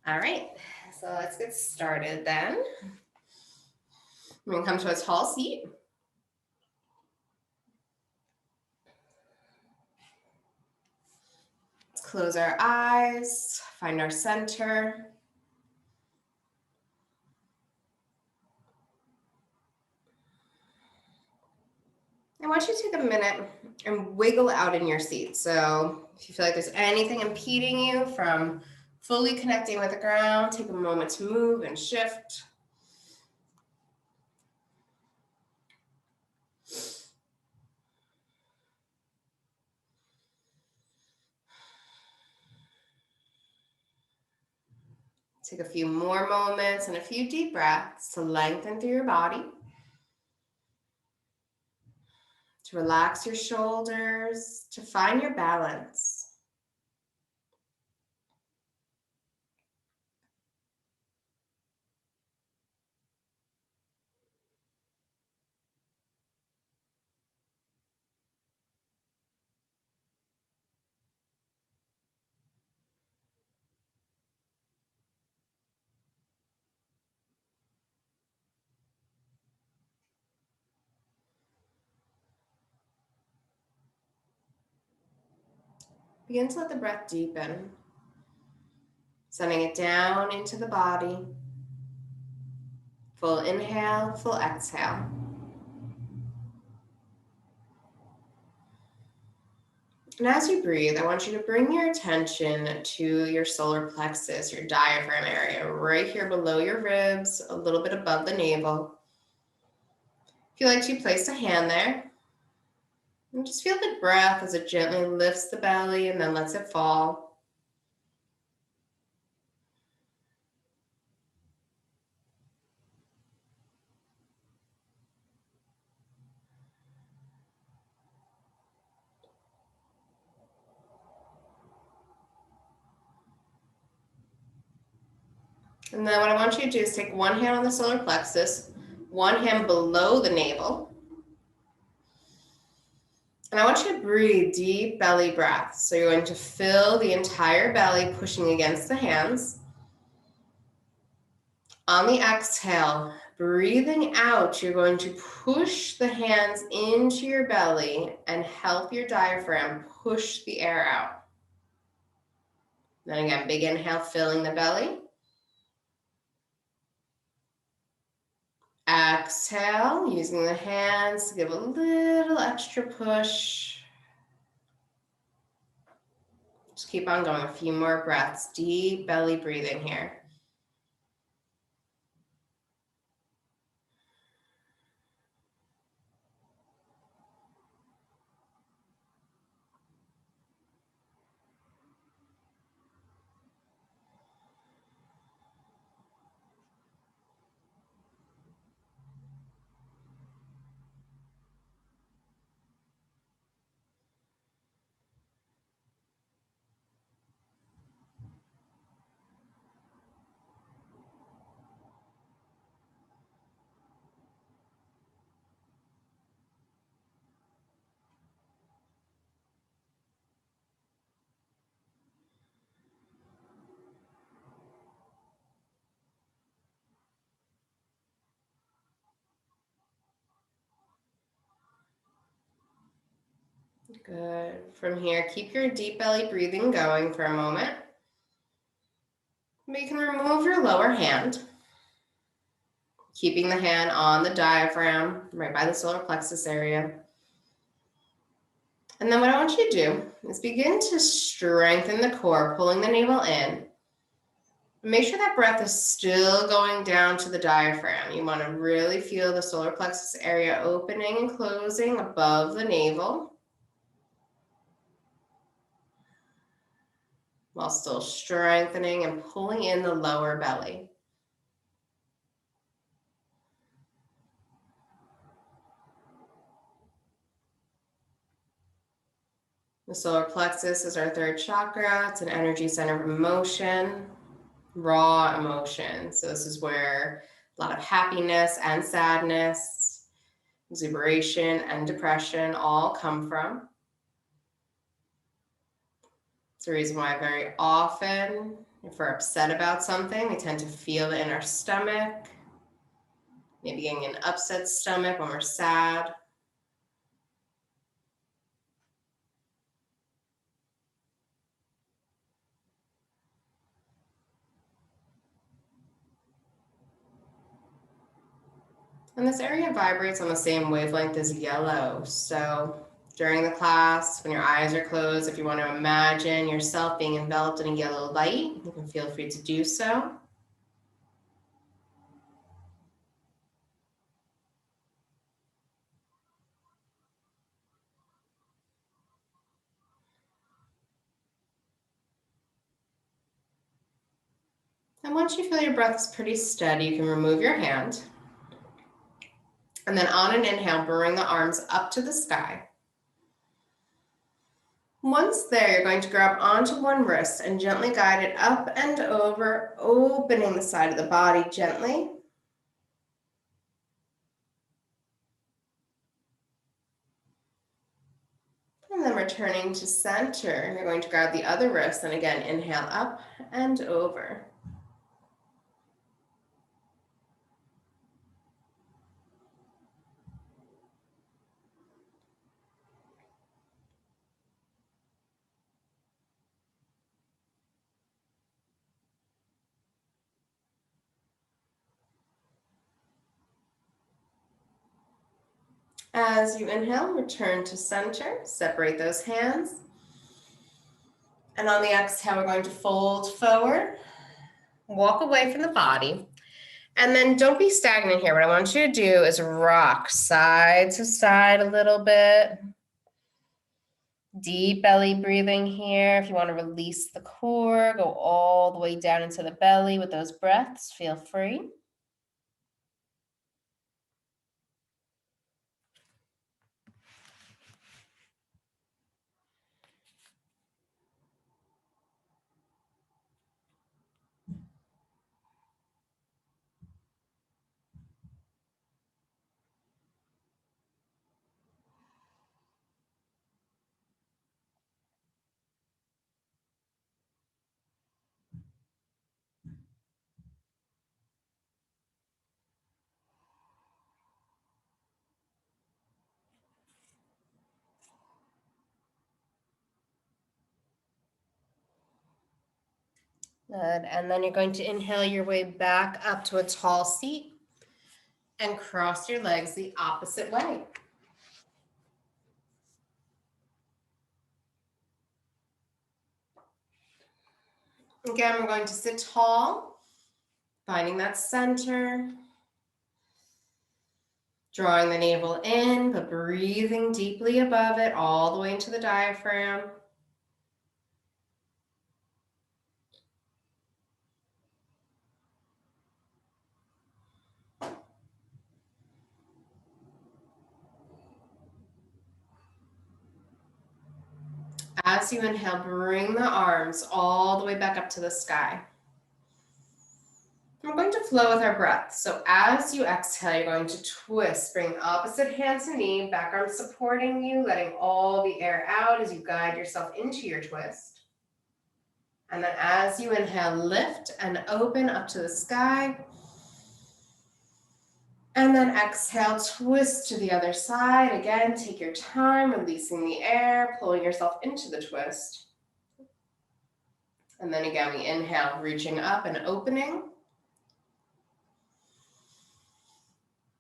All right, so let's get started then. We're gonna come to a tall seat. Let's close our eyes, find our center. I want you to take a minute and wiggle out in your seat. So if you feel like there's anything impeding you from fully connecting with the ground, take a moment to move and shift. Take a few more moments and a few deep breaths to lengthen through your body, to relax your shoulders, to find your balance. Begin to let the breath deepen, sending it down into the body. Full inhale, full exhale. And as you breathe, I want you to bring your attention to your solar plexus, your diaphragm area, right here below your ribs, a little bit above the navel. If you like to place a hand there, and just feel the breath as it gently lifts the belly and then lets it fall. And then what I want you to do is take one hand on the solar plexus, one hand below the navel. And I want you to breathe deep belly breaths. So you're going to fill the entire belly, pushing against the hands. On the exhale, breathing out, you're going to push the hands into your belly and help your diaphragm push the air out. Then again, big inhale, filling the belly. Exhale, using the hands to give a little extra push. Just keep on going, a few more breaths, deep belly breathing here. Good. From here, keep your deep belly breathing going for a moment. You can remove your lower hand, keeping the hand on the diaphragm, right by the solar plexus area. And then what I want you to do is begin to strengthen the core, pulling the navel in. Make sure that breath is still going down to the diaphragm. You want to really feel the solar plexus area opening and closing above the navel, while still strengthening and pulling in the lower belly. The solar plexus is our third chakra. It's an energy center of emotion, raw emotion. So this is where a lot of happiness and sadness, exuberation and depression all come from. It's the reason why very often, if we're upset about something, we tend to feel it in our stomach, maybe getting an upset stomach when we're sad. And this area vibrates on the same wavelength as yellow. So during the class, when your eyes are closed, if you want to imagine yourself being enveloped in a yellow light, you can feel free to do so. And once you feel your breath is pretty steady, you can remove your hand. And then on an inhale, bring the arms up to the sky. Once there, you're going to grab onto one wrist and gently guide it up and over, opening the side of the body gently. And then returning to center, you're going to grab the other wrist and again, inhale up and over. As you inhale, return to center, separate those hands. And on the exhale, we're going to fold forward, walk away from the body. And then don't be stagnant here. What I want you to do is rock side to side a little bit. Deep belly breathing here. If you want to release the core, go all the way down into the belly with those breaths. Feel free. Good. And then you're going to inhale your way back up to a tall seat and cross your legs the opposite way. Again, we're going to sit tall, finding that center, drawing the navel in, but breathing deeply above it, all the way into the diaphragm. As you inhale, bring the arms all the way back up to the sky. We're going to flow with our breath. So as you exhale, you're going to twist. Bring opposite hand to knee, back arm supporting you, letting all the air out as you guide yourself into your twist. And then as you inhale, lift and open up to the sky. And then exhale, twist to the other side. Again, take your time, releasing the air, pulling yourself into the twist. And then again, we inhale, reaching up and opening.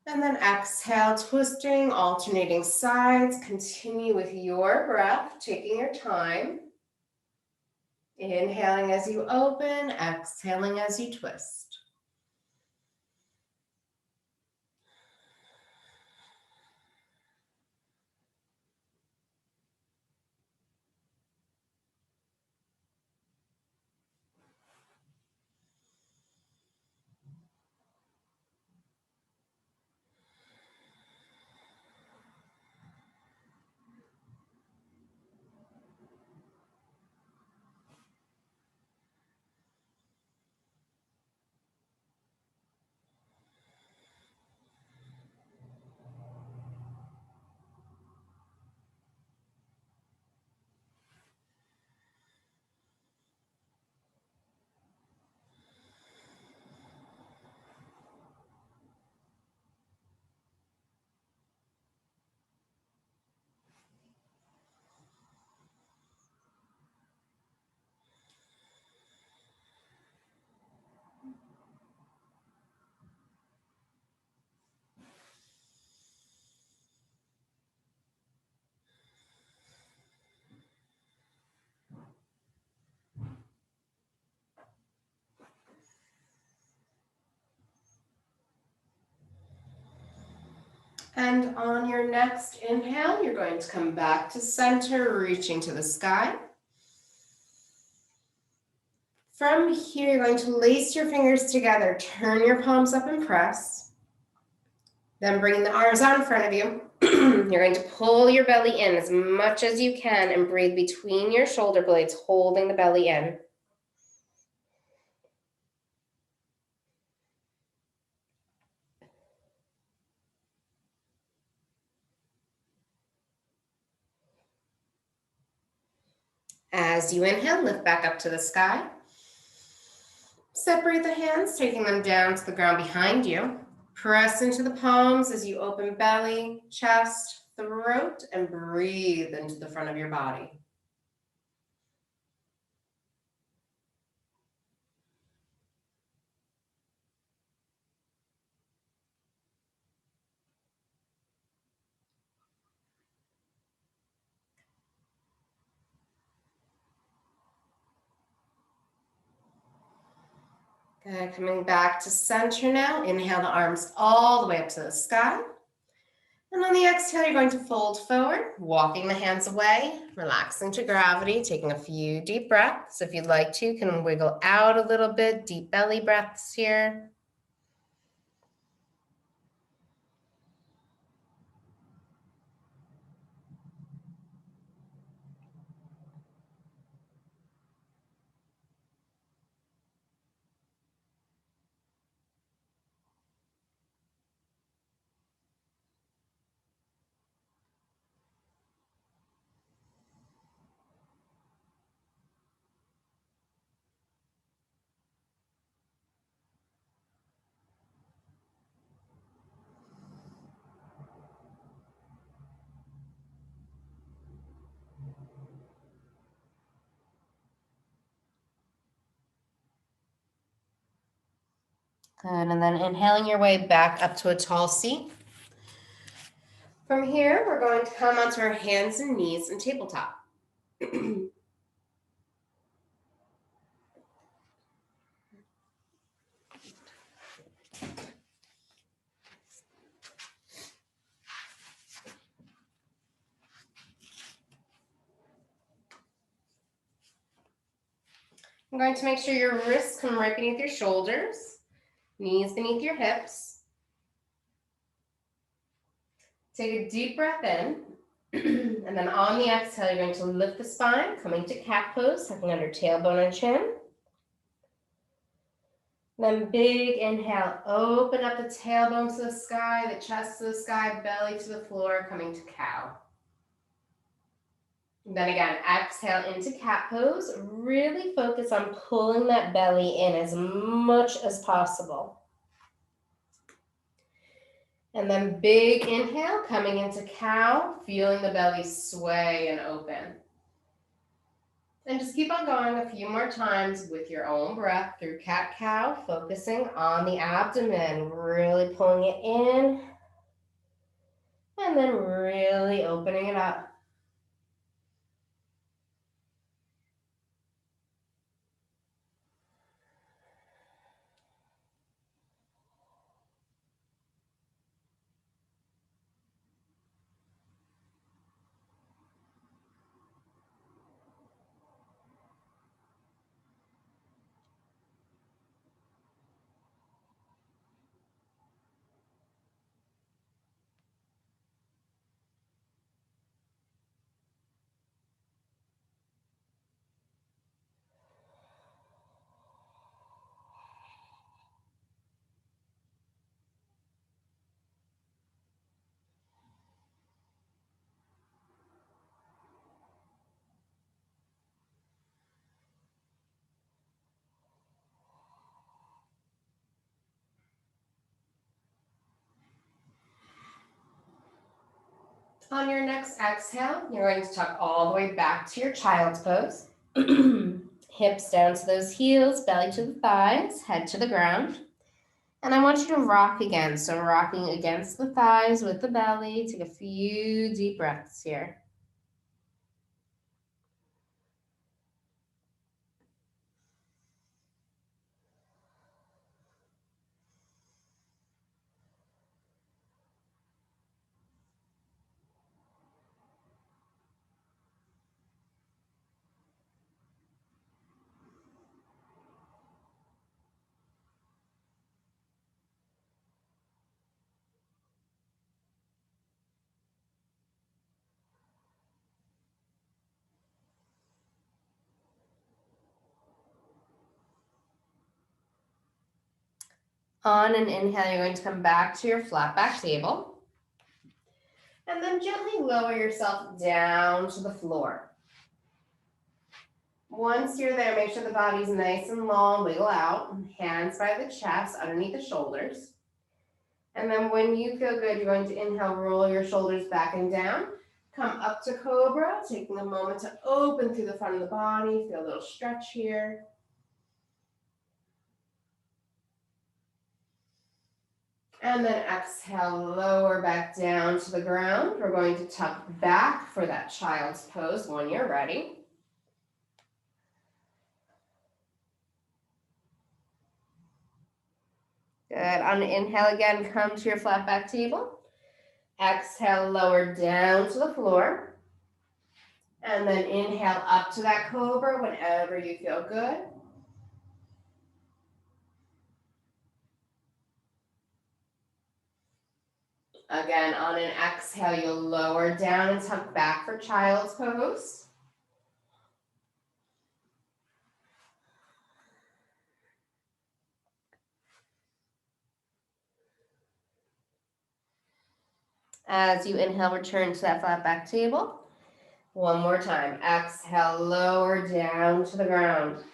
And then exhale, twisting, alternating sides. Continue with your breath, taking your time. Inhaling as you open, exhaling as you twist. And on your next inhale, you're going to come back to center, reaching to the sky. From here, you're going to lace your fingers together, turn your palms up and press. Then bringing the arms out in front of you, you're going to pull your belly in as much as you can and breathe between your shoulder blades, holding the belly in. As you inhale, lift back up to the sky. Separate the hands, taking them down to the ground behind you. Press into the palms as you open belly, chest, throat, and breathe into the front of your body. Good, coming back to center now. Inhale the arms all the way up to the sky. And on the exhale, you're going to fold forward, walking the hands away, relaxing to gravity, taking a few deep breaths. If you'd like to, you can wiggle out a little bit, deep belly breaths here. Good, and then inhaling your way back up to a tall seat. From here, we're going to come onto our hands and knees and tabletop. I'm going to make sure your wrists come right beneath your shoulders, knees beneath your hips. Take a deep breath in, and then on the exhale, you're going to lift the spine, coming to cat pose, tucking under tailbone and chin. Then big inhale, open up the tailbone to the sky, the chest to the sky, belly to the floor, coming to cow. Then again, exhale into cat pose. Really focus on pulling that belly in as much as possible. And then big inhale, coming into cow, feeling the belly sway and open. And just keep on going a few more times with your own breath through cat-cow, focusing on the abdomen, really pulling it in, and then really opening it up. On your next exhale, you're going to tuck all the way back to your child's pose. Hips down to those heels, belly to the thighs, head to the ground. And I want you to rock again. So rocking against the thighs with the belly. Take a few deep breaths here. On an inhale, you're going to come back to your flat back table. And then gently lower yourself down to the floor. Once you're there, make sure the body's nice and long, wiggle out, hands by the chest, underneath the shoulders. And then when you feel good, you're going to inhale, roll your shoulders back and down. Come up to cobra, taking a moment to open through the front of the body, feel a little stretch here. And then exhale, lower back down to the ground. We're going to tuck back for that child's pose when you're ready. Good. On the inhale again, come to your flat back table. Exhale, lower down to the floor. And then inhale up to that cobra whenever you feel good. Again, on an exhale, you'll lower down and tuck back for child's pose. As you inhale, return to that flat back table. One more time. Exhale, lower down to the ground.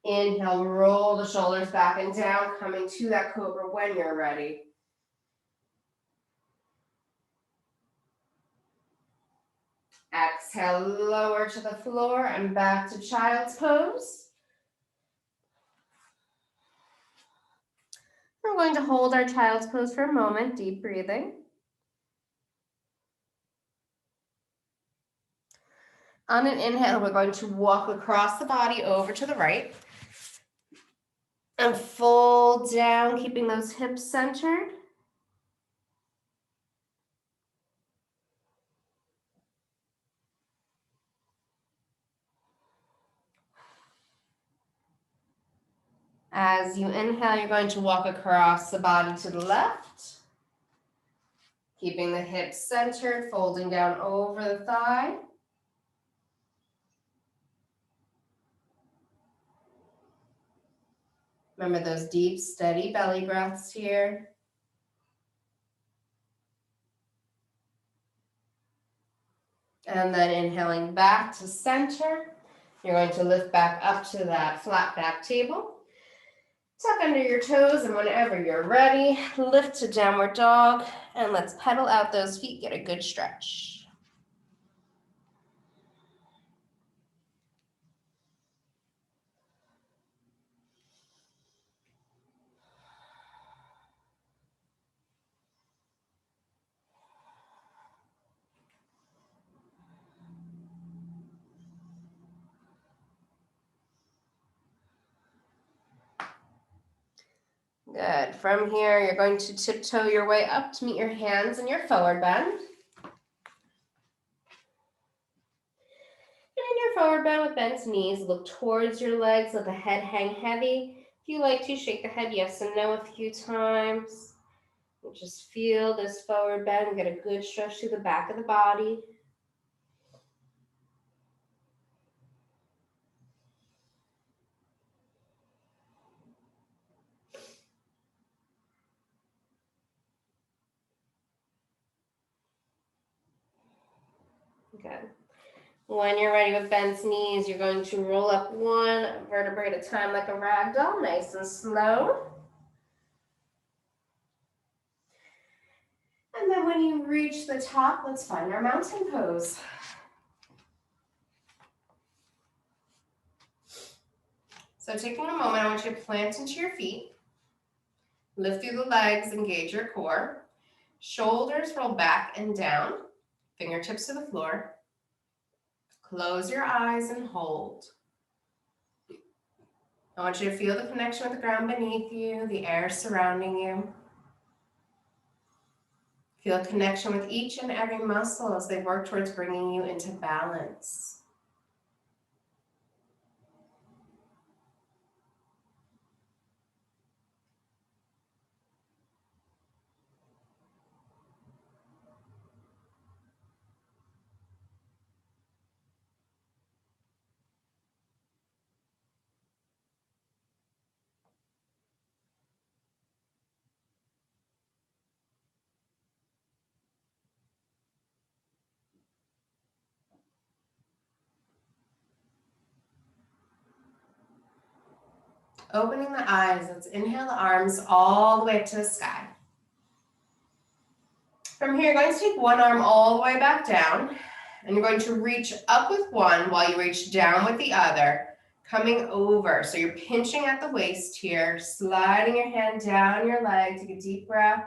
Inhale, roll the shoulders back and down, coming to that cobra when you're ready. Exhale, lower to the floor and back to child's pose. We're going to hold our child's pose for a moment, deep breathing. On an inhale, we're going to walk across the body over to the right and fold down, keeping those hips centered. As you inhale, you're going to walk across the body to the left, keeping the hips centered, folding down over the thigh. Remember those deep, steady belly breaths here. And then inhaling back to center. You're going to lift back up to that flat back table. Tuck under your toes, and whenever you're ready, lift to downward dog, and let's pedal out those feet, get a good stretch. Good. From here, you're going to tiptoe your way up to meet your hands in your forward bend. And in your forward bend with bent knees, look towards your legs, let the head hang heavy. If you like to, shake the head yes and no a few times. And just feel this forward bend, get a good stretch through the back of the body. Good. When you're ready with bent knees, you're going to roll up one vertebrae at a time like a rag doll, nice and slow. And then when you reach the top, let's find our mountain pose. So taking a moment, I want you to plant into your feet. Lift through the legs, engage your core. Shoulders roll back and down, fingertips to the floor. Close your eyes and hold. I want you to feel the connection with the ground beneath you, the air surrounding you. Feel a connection with each and every muscle as they work towards bringing you into balance. Opening the eyes. Let's inhale the arms all the way up to the sky. From here, you're going to take one arm all the way back down, and you're going to reach up with one while you reach down with the other, coming over. So you're pinching at the waist here, sliding your hand down your leg. Take a deep breath.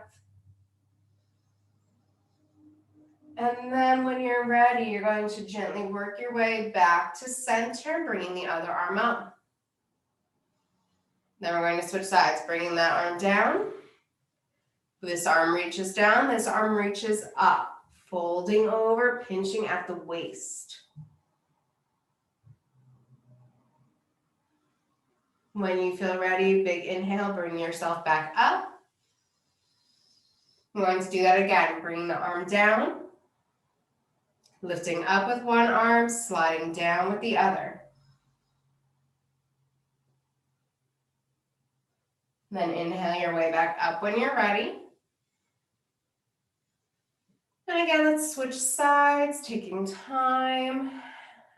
And then when you're ready, you're going to gently work your way back to center, bringing the other arm up. Then we're going to switch sides, bringing that arm down. This arm reaches down, this arm reaches up, folding over, pinching at the waist. When you feel ready, big inhale, bring yourself back up. We're going to do that again, bringing the arm down, lifting up with one arm, sliding down with the other. Then inhale your way back up when you're ready. And again, let's switch sides, taking time,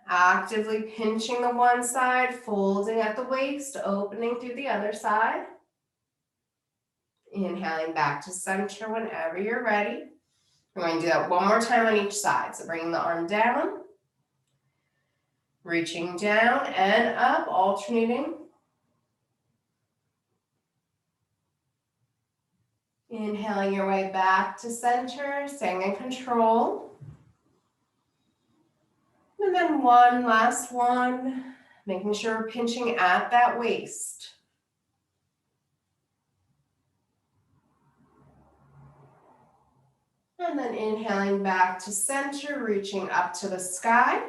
actively pinching the one side, folding at the waist, opening through the other side. Inhaling back to center whenever you're ready. We're going to do that one more time on each side. So bringing the arm down, reaching down and up, alternating. Inhaling your way back to center, staying in control. And then one last one, making sure we're pinching at that waist. And then inhaling back to center, reaching up to the sky.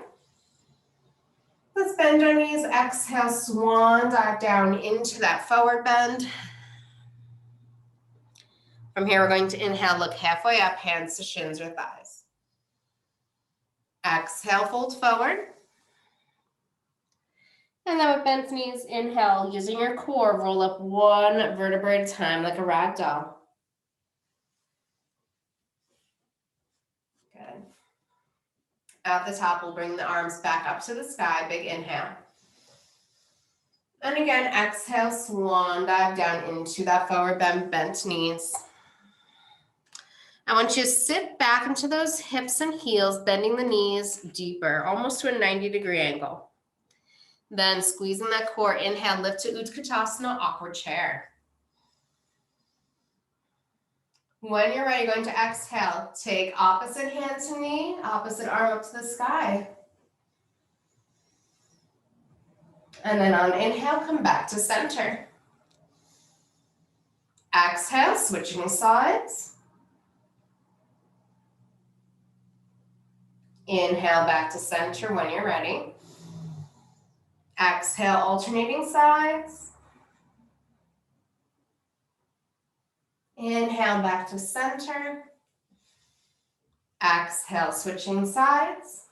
Let's bend our knees, exhale, swan dive down into that forward bend. From here, we're going to inhale, look halfway up, hands to shins or thighs. Exhale, fold forward. And then with bent knees, inhale, using your core, roll up one vertebra at a time like a rag doll. Good. At the top, we'll bring the arms back up to the sky, big inhale. And again, exhale, swan dive down into that forward bend, bent knees. I want you to sit back into those hips and heels, bending the knees deeper, almost to a 90-degree angle. Then squeezing that core, inhale, lift to Utkatasana, awkward chair. When you're ready, you're going to exhale, take opposite hand to knee, opposite arm up to the sky. And then on inhale, come back to center. Exhale, switching sides. Inhale back to center when you're ready. Exhale, alternating sides. Inhale back to center. Exhale, switching sides.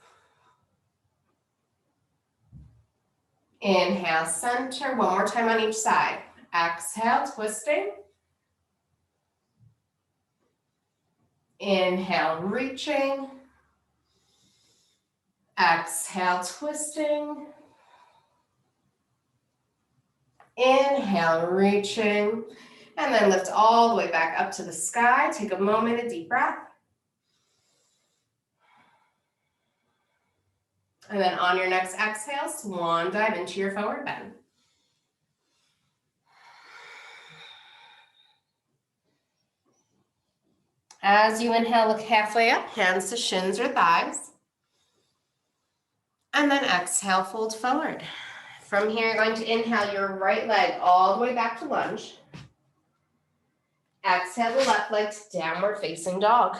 Inhale, center. One more time on each side. Exhale, twisting. Inhale, reaching. Exhale, twisting. Inhale, reaching. And then lift all the way back up to the sky. Take a moment, a deep breath. And then on your next exhale, swan dive into your forward bend. As you inhale, look halfway up, hands to shins or thighs. And then exhale, fold forward. From here, you're going to inhale your right leg all the way back to lunge. Exhale the left leg to downward facing dog.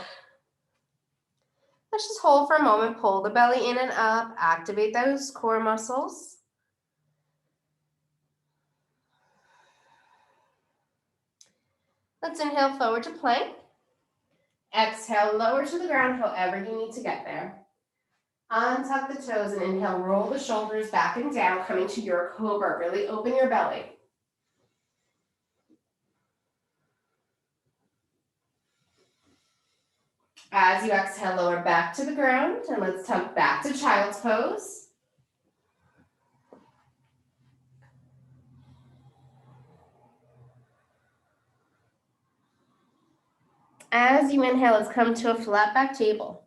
Let's just hold for a moment, pull the belly in and up, activate those core muscles. Let's inhale forward to plank. Exhale, lower to the ground, however you need to get there. Untuck the toes and inhale, roll the shoulders back and down, coming to your cobra. Really open your belly. As you exhale, lower back to the ground, and let's tuck back to child's pose. As you inhale, let's come to a flat back table.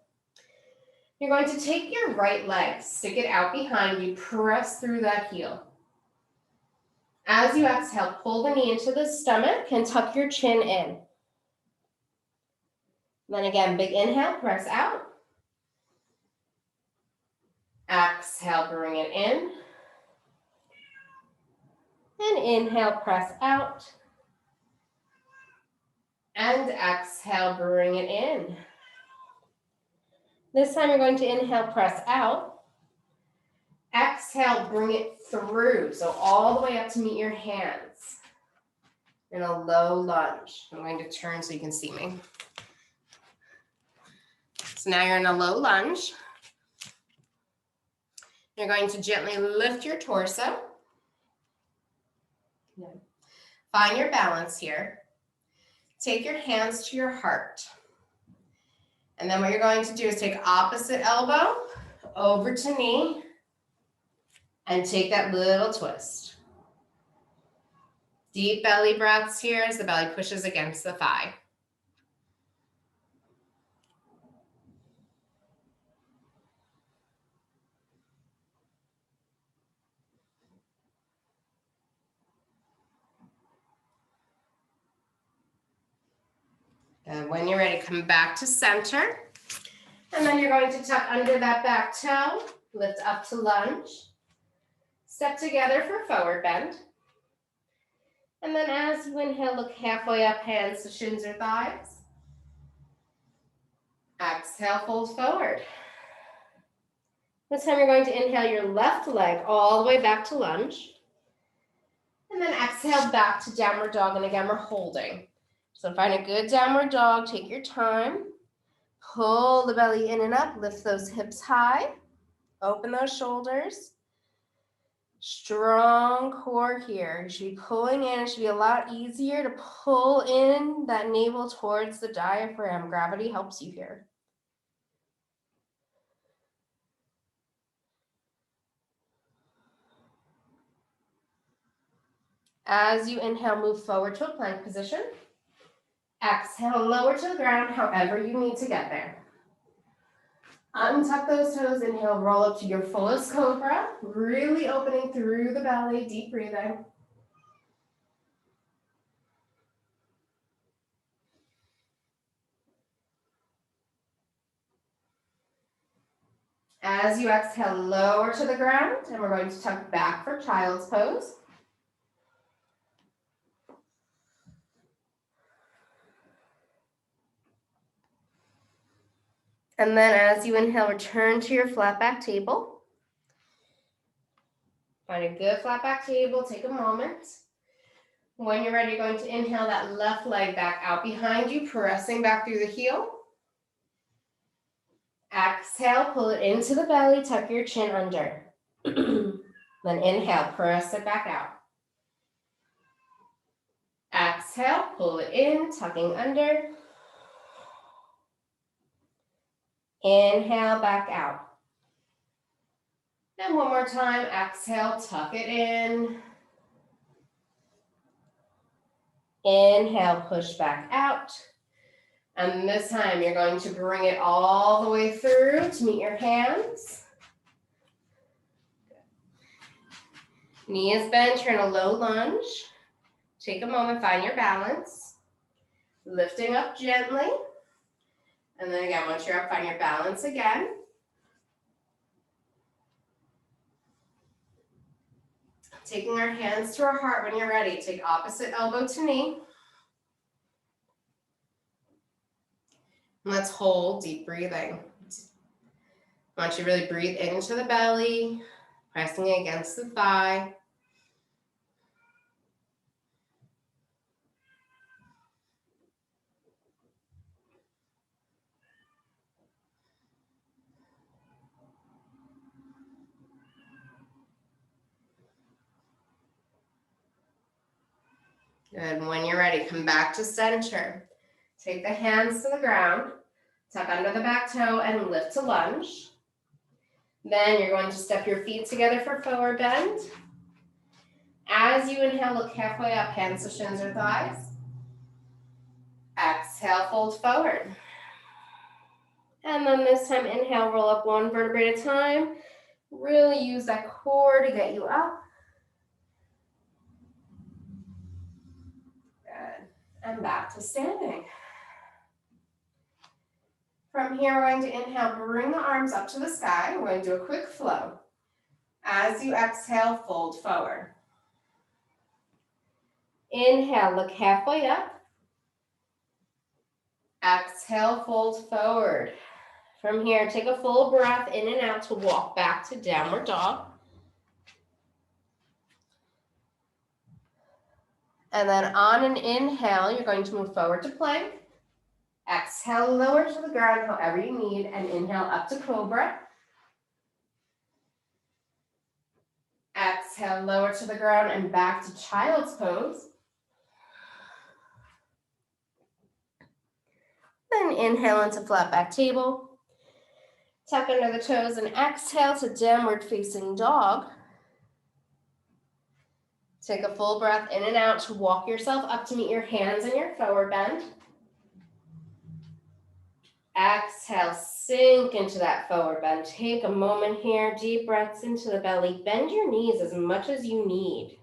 You're going to take your right leg, stick it out behind you, press through that heel. As you exhale, pull the knee into the stomach and tuck your chin in. Then again, big inhale, press out. Exhale, bring it in. And inhale, press out. And exhale, bring it in. This time you're going to inhale, press out. Exhale, bring it through. So all the way up to meet your hands in a low lunge. I'm going to turn so you can see me. So now you're in a low lunge. You're going to gently lift your torso. Find your balance here. Take your hands to your heart. And then what you're going to do is take opposite elbow over to knee and take that little twist. Deep belly breaths here as the belly pushes against the thigh. And when you're ready, come back to center. And then you're going to tuck under that back toe, lift up to lunge. Step together for forward bend. And then as you inhale, look halfway up, hands to shins or thighs. Exhale, fold forward. This time you're going to inhale your left leg all the way back to lunge. And then exhale back to downward dog, and again, we're holding. So find a good downward dog, take your time. Pull the belly in and up, lift those hips high. Open those shoulders. Strong core here. You should be pulling in. It should be a lot easier to pull in that navel towards the diaphragm. Gravity helps you here. As you inhale, move forward to a plank position. Exhale, lower to the ground, however you need to get there. Untuck those toes, inhale, roll up to your fullest cobra, really opening through the belly, deep breathing. As you exhale, lower to the ground, and we're going to tuck back for child's pose. And then as you inhale, return to your flat back table. Find a good flat back table, take a moment. When you're ready, you're going to inhale that left leg back out behind you, pressing back through the heel. Exhale, pull it into the belly, tuck your chin under. Then inhale, press it back out. Exhale, pull it in, tucking under. Inhale, back out. And one more time, exhale, tuck it in. Inhale, push back out. And this time you're going to bring it all the way through to meet your hands. Knee is bent, you're in a low lunge. Take a moment, find your balance. Lifting up gently. And then again, once you're up, find your balance again. Taking our hands to our heart when you're ready. Take opposite elbow to knee. Let's hold, deep breathing. I want you to really breathe into the belly, pressing against the thigh. Good, and when you're ready, come back to center. Take the hands to the ground, tuck under the back toe and lift to lunge. Then you're going to step your feet together for forward bend. As you inhale, look halfway up, hands to shins or thighs. Exhale. exhale, fold forward. And then this time, inhale, roll up one vertebrae at a time. Really use that core to get you up. Good. And back to standing. From here, we're going to inhale, bring the arms up to the sky. We're going to do a quick flow. As you exhale, fold forward. Inhale, look halfway up. Exhale, fold forward. From here, take a full breath in and out to walk back to downward dog. And then on an inhale, you're going to move forward to plank. Exhale, lower to the ground however you need, and inhale up to cobra. Exhale, lower to the ground and back to child's pose. Then inhale into flat back table. Tuck under the toes and exhale to downward facing dog. Take a full breath in and out to walk yourself up to meet your hands in your forward bend. Exhale, sink into that forward bend. Take a moment here, deep breaths into the belly. Bend your knees as much as you need.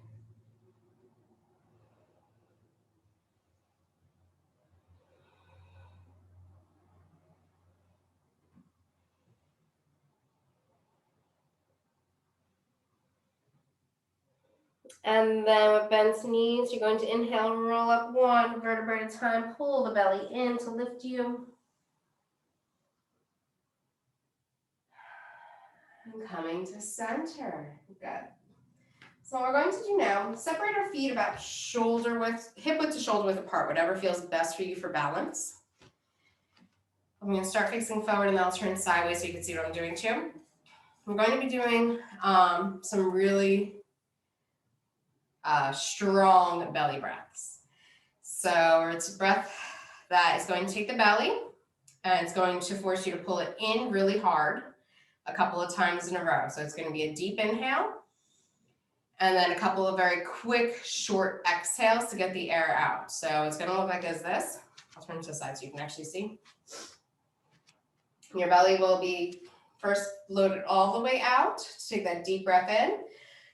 And then with bent knees, you're going to inhale, roll up one vertebrae at a time. Pull the belly in to lift you. And coming to center. Good. So what we're going to do now, separate our feet about shoulder width, hip width to shoulder width apart, whatever feels best for you for balance. I'm going to start facing forward and then I'll turn sideways so you can see what I'm doing too. We're going to be doing some really strong belly breaths. So it's a breath that is going to take the belly and it's going to force you to pull it in really hard a couple of times in a row. So it's going to be a deep inhale and then a couple of very quick, short exhales to get the air out. So it's going to look like this. I'll turn to the side so you can actually see. Your belly will be first loaded all the way out to take that deep breath in.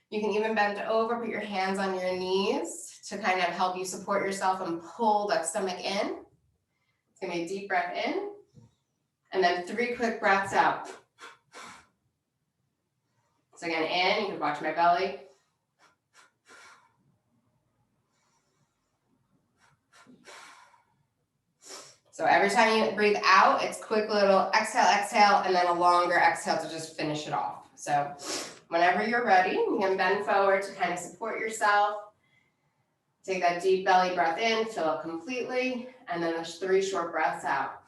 You can even bend over, put your hands on your knees to kind of help you support yourself and pull that stomach in. It's going to be a deep breath in. And then 3 quick breaths out. So again, in, you can watch my belly. So every time you breathe out, it's quick little exhale, exhale, and then a longer exhale to just finish it off. So whenever you're ready, you can bend forward to kind of support yourself. Take that deep belly breath in, fill it completely, and then there's 3 short breaths out.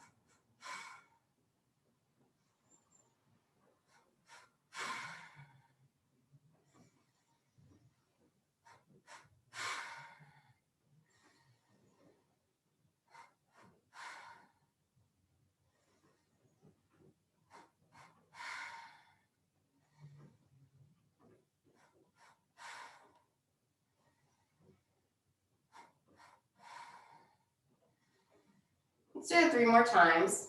Let's do it 3 more times.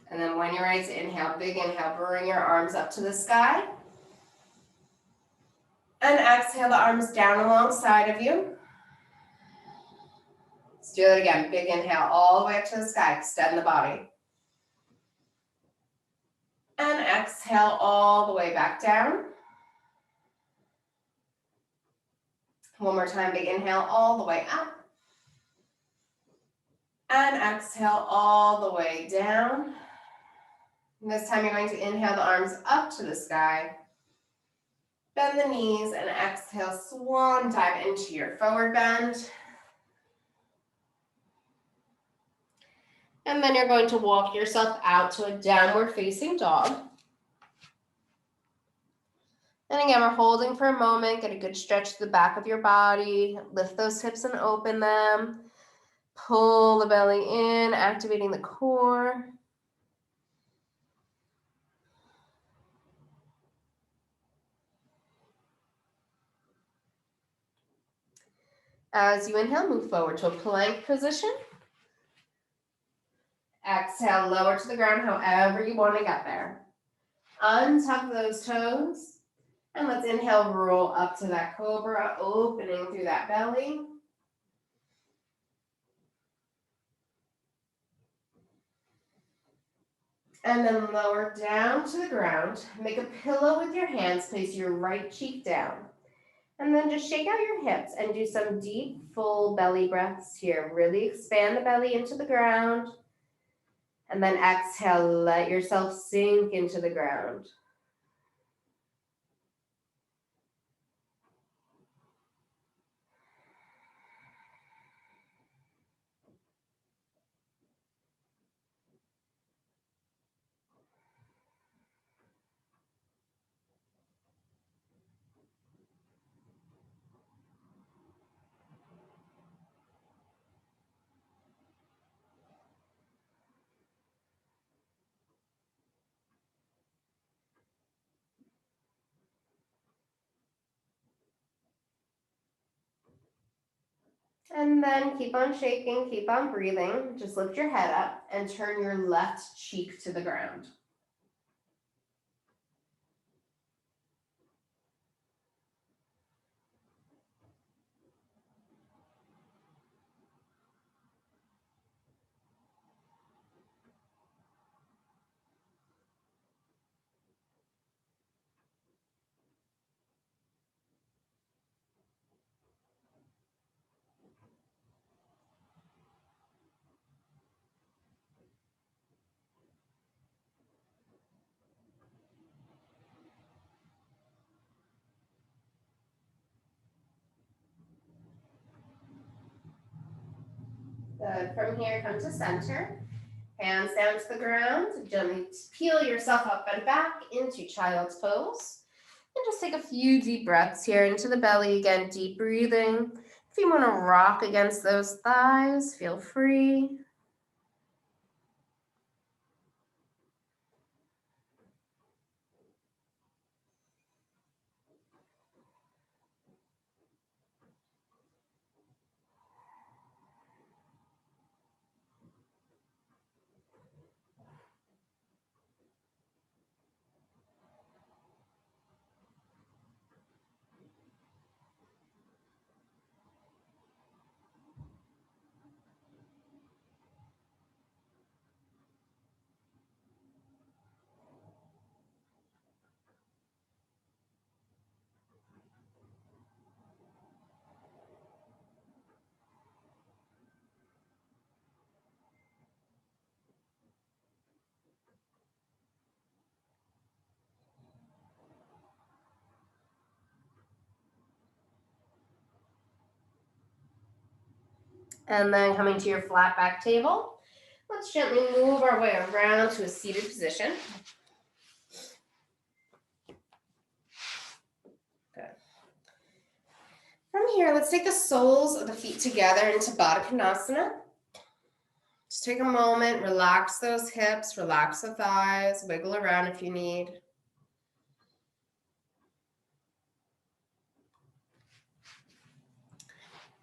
And then when you're ready to inhale, big inhale, bring your arms up to the sky. And exhale the arms down alongside of you. Let's do it again. Big inhale all the way up to the sky. Extend the body. And exhale all the way back down. One more time. Big inhale all the way up. And exhale all the way down. And this time you're going to inhale the arms up to the sky. Bend the knees and exhale, swan dive into your forward bend. And then you're going to walk yourself out to a downward facing dog. And again, we're holding for a moment, get a good stretch to the back of your body, lift those hips and open them. Pull the belly in, activating the core. As you inhale, move forward to a plank position. Exhale, lower to the ground however you want to get there. Untuck those toes. And let's inhale, roll up to that cobra, opening through that belly. And then lower down to the ground. Make a pillow with your hands. Place your right cheek down. And then just shake out your hips and do some deep, full belly breaths here. Really expand the belly into the ground. And then exhale, let yourself sink into the ground. And then keep on shaking, keep on breathing. Just lift your head up and turn your left cheek to the ground. Good. From here, come to center. Hands down to the ground. Gently peel yourself up and back into child's pose. And just take a few deep breaths here into the belly. Again, deep breathing. If you want to rock against those thighs, feel free. And then coming to your flat back table, let's gently move our way around to a seated position. Good. From here, let's take the soles of the feet together into Baddha Konasana. Just take a moment, relax those hips, relax the thighs, wiggle around if you need.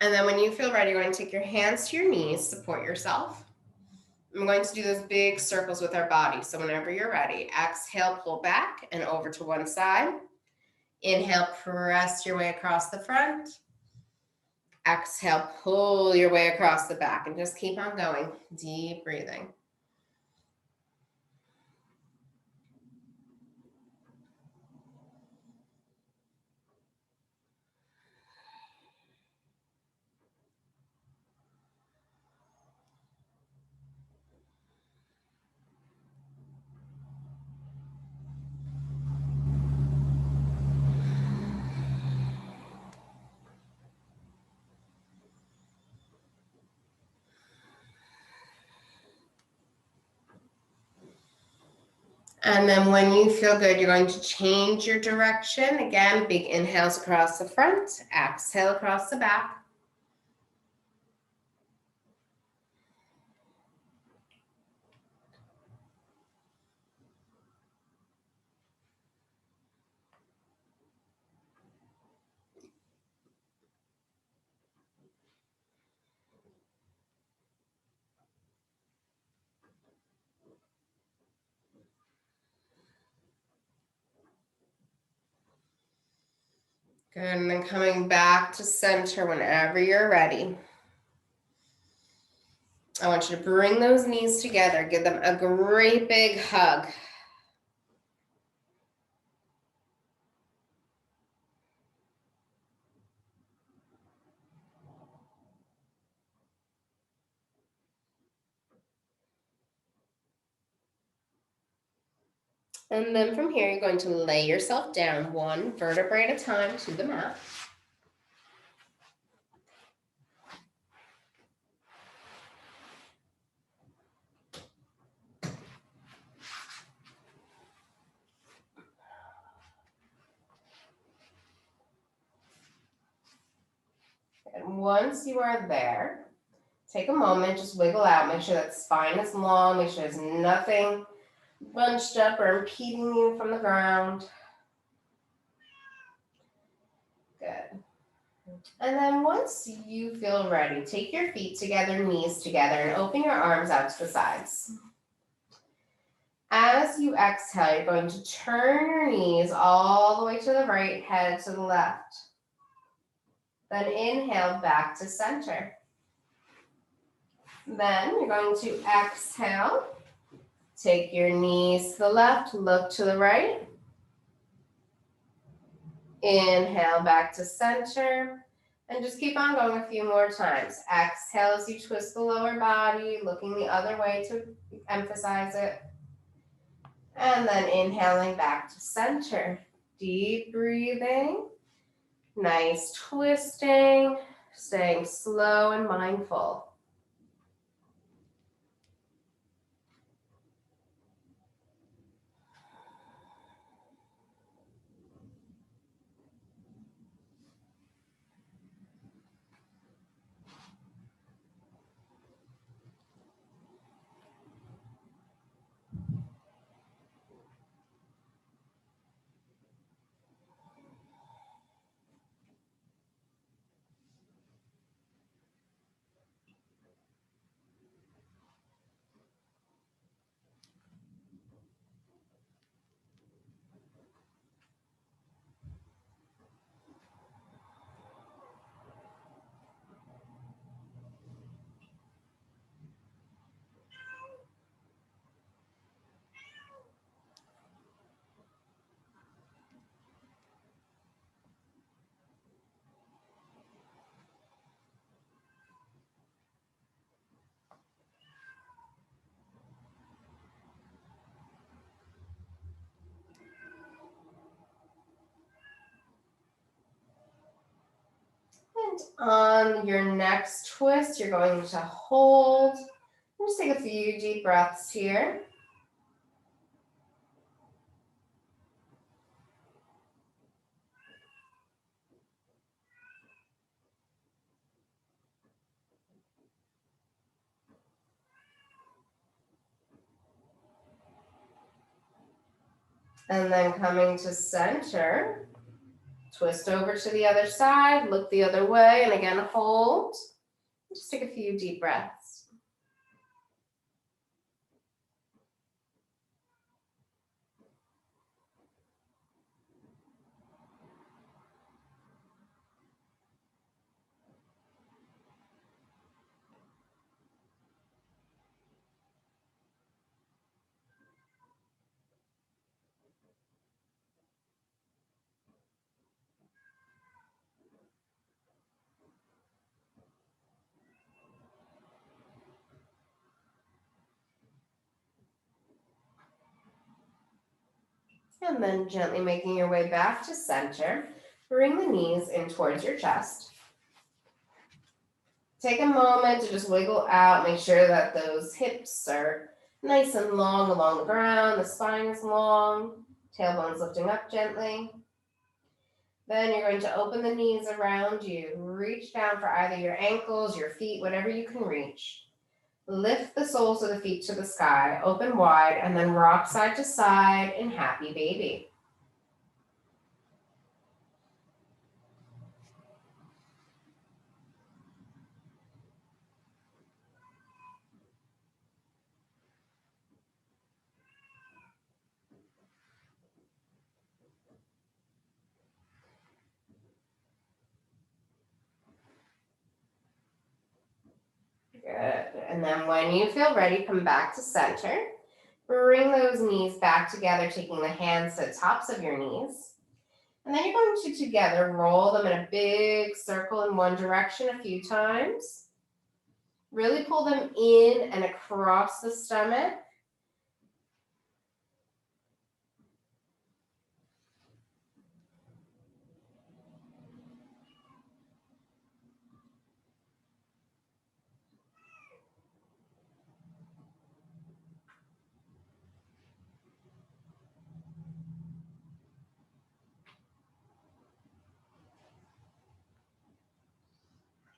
And then when you feel ready, you're going to take your hands to your knees, support yourself. I'm going to do those big circles with our body. So whenever you're ready, exhale, pull back and over to one side. Inhale, press your way across the front. Exhale, pull your way across the back and just keep on going. Deep breathing. And then when you feel good, you're going to change your direction. Again, big inhales across the front, exhale across the back. Good, and then coming back to center whenever you're ready. I want you to bring those knees together. Give them a great big hug. And then from here, you're going to lay yourself down one vertebrae at a time to the mat. And once you are there, take a moment, just wiggle out. Make sure that spine is long. Make sure there's nothing bunched up or impeding you from the ground. Good. And then once you feel ready, take your feet together, knees together, and open your arms out to the sides. As you exhale, you're going to turn your knees all the way to the right, head to the left. Then inhale back to center. Then you're going to exhale. Take your knees to the left, look to the right. Inhale back to center. And just keep on going a few more times. Exhale as you twist the lower body, looking the other way to emphasize it. And then inhaling back to center. Deep breathing. Nice twisting. Staying slow and mindful. And on your next twist, you're going to hold. Just take a few deep breaths here. And then coming to center, twist over to the other side, look the other way, and again, hold. Just take a few deep breaths. And then gently making your way back to center, bring the knees in towards your chest. Take a moment to just wiggle out, make sure that those hips are nice and long along the ground, the spine is long, tailbone's lifting up gently. Then you're going to open the knees around you, reach down for either your ankles, your feet, whatever you can reach. Lift the soles of the feet to the sky, open wide, and then rock side to side in happy baby. Good. And then when you feel ready, come back to center. Bring those knees back together, taking the hands to the tops of your knees. And then you're going to together roll them in a big circle in one direction a few times. Really pull them in and across the stomach.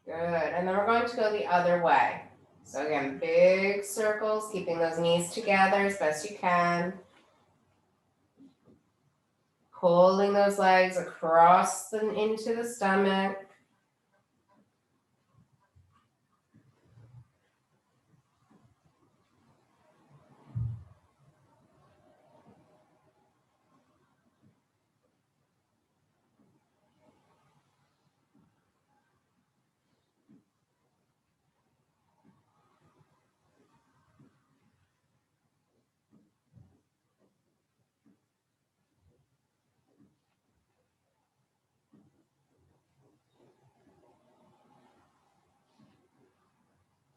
Good. And then we're going to go the other way. So again, big circles, keeping those knees together as best you can. Pulling those legs across and into the stomach.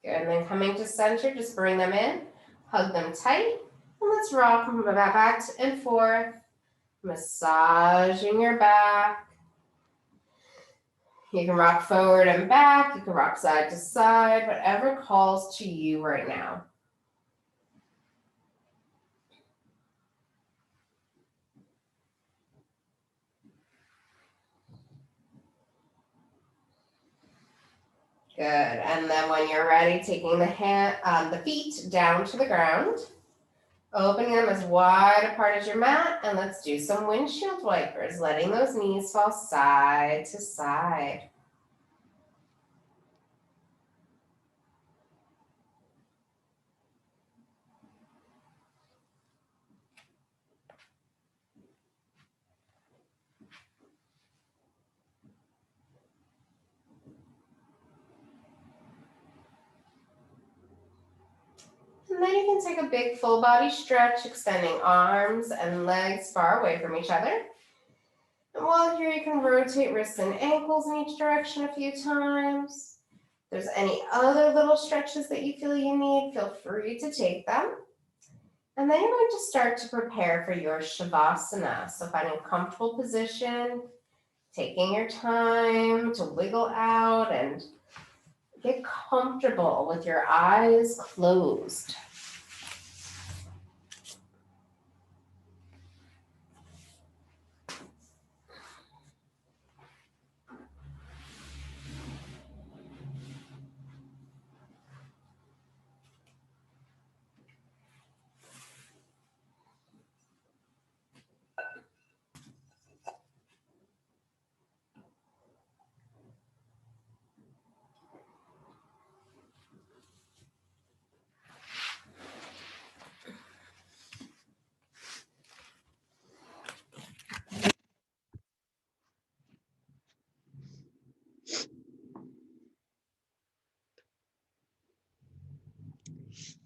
Good. And then coming to center, just bring them in, hug them tight, and let's rock them back and forth, massaging your back. You can rock forward and back, you can rock side to side, whatever calls to you right now. Good. And then when you're ready, taking the feet down to the ground, opening them as wide apart as your mat, and let's do some windshield wipers, letting those knees fall side to side. And then you can take a big full body stretch, extending arms and legs far away from each other. And while here, you can rotate wrists and ankles in each direction a few times. If there's any other little stretches that you feel you need, feel free to take them. And then you're going to start to prepare for your Shavasana. So finding a comfortable position, taking your time to wiggle out and get comfortable with your eyes closed.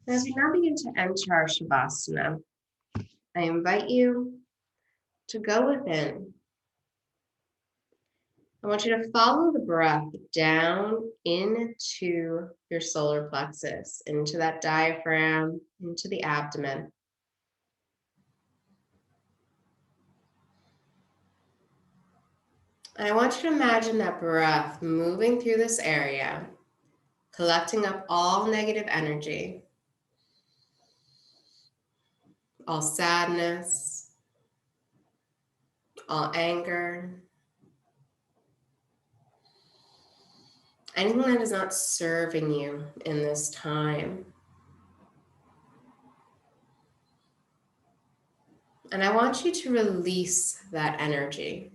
As we now begin to enter our Shavasana, I invite you to go within. I want you to follow the breath down into your solar plexus, into that diaphragm, into the abdomen. And I want you to imagine that breath moving through this area, collecting up all negative energy, all sadness, all anger, anything that is not serving you in this time. And I want you to release that energy.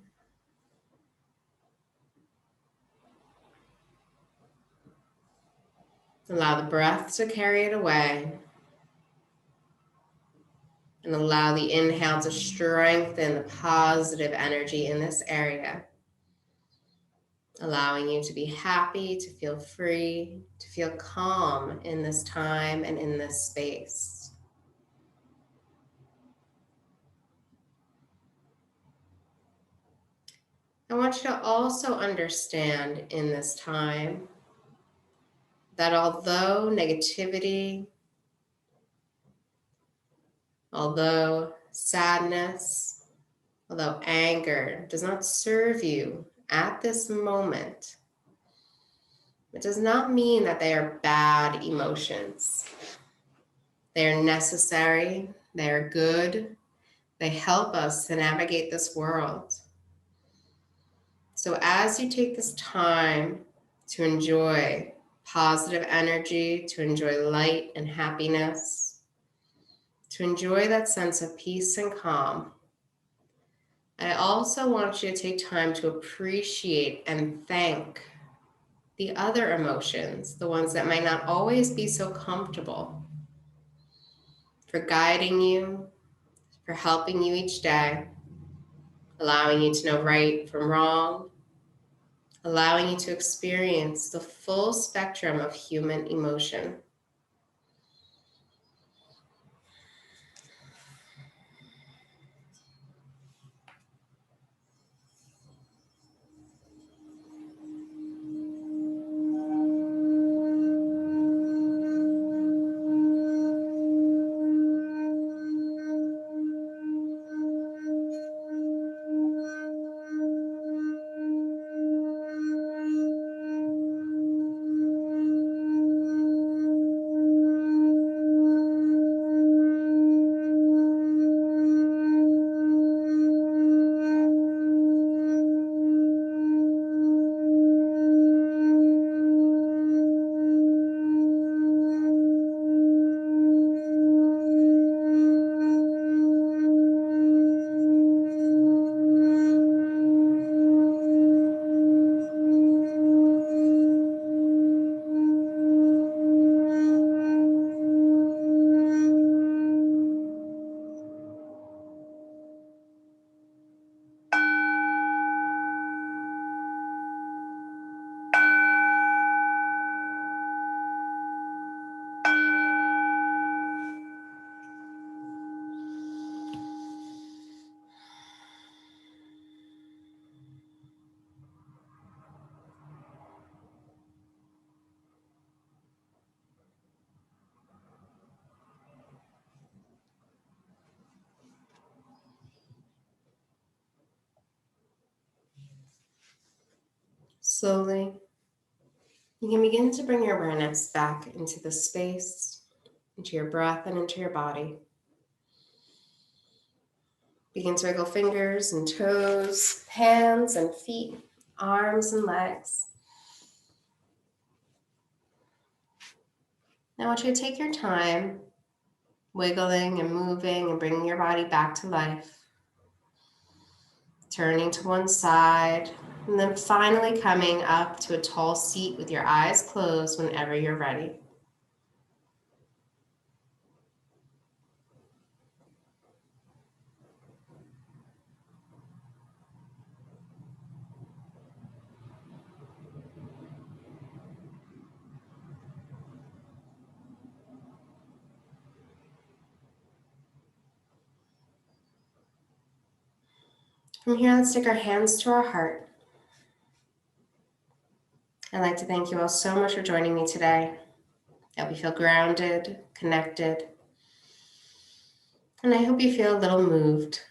Allow the breath to carry it away. And allow the inhale to strengthen the positive energy in this area. allowing you to be happy, to feel free, to feel calm in this time and in this space. I want you to also understand in this time that although negativity, although sadness, although anger does not serve you at this moment, it does not mean that they are bad emotions. They are necessary, they are good, they help us to navigate this world. So as you take this time to enjoy positive energy, to enjoy light and happiness, to enjoy that sense of peace and calm, I also want you to take time to appreciate and thank the other emotions, the ones that might not always be so comfortable, for guiding you, for helping you each day, allowing you to know right from wrong, allowing you to experience the full spectrum of human emotion. Slowly, you can begin to bring your awareness back into the space, into your breath, and into your body. Begin to wiggle fingers and toes, hands and feet, arms and legs. Now I want you to take your time, wiggling and moving and bringing your body back to life. Turning to one side, and then finally coming up to a tall seat with your eyes closed whenever you're ready. From here, let's take our hands to our heart. I'd like to thank you all so much for joining me today. I hope you feel grounded, connected, and I hope you feel a little moved.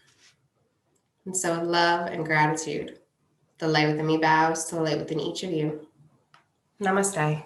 And so with love and gratitude, the light within me bows to the light within each of you. Namaste.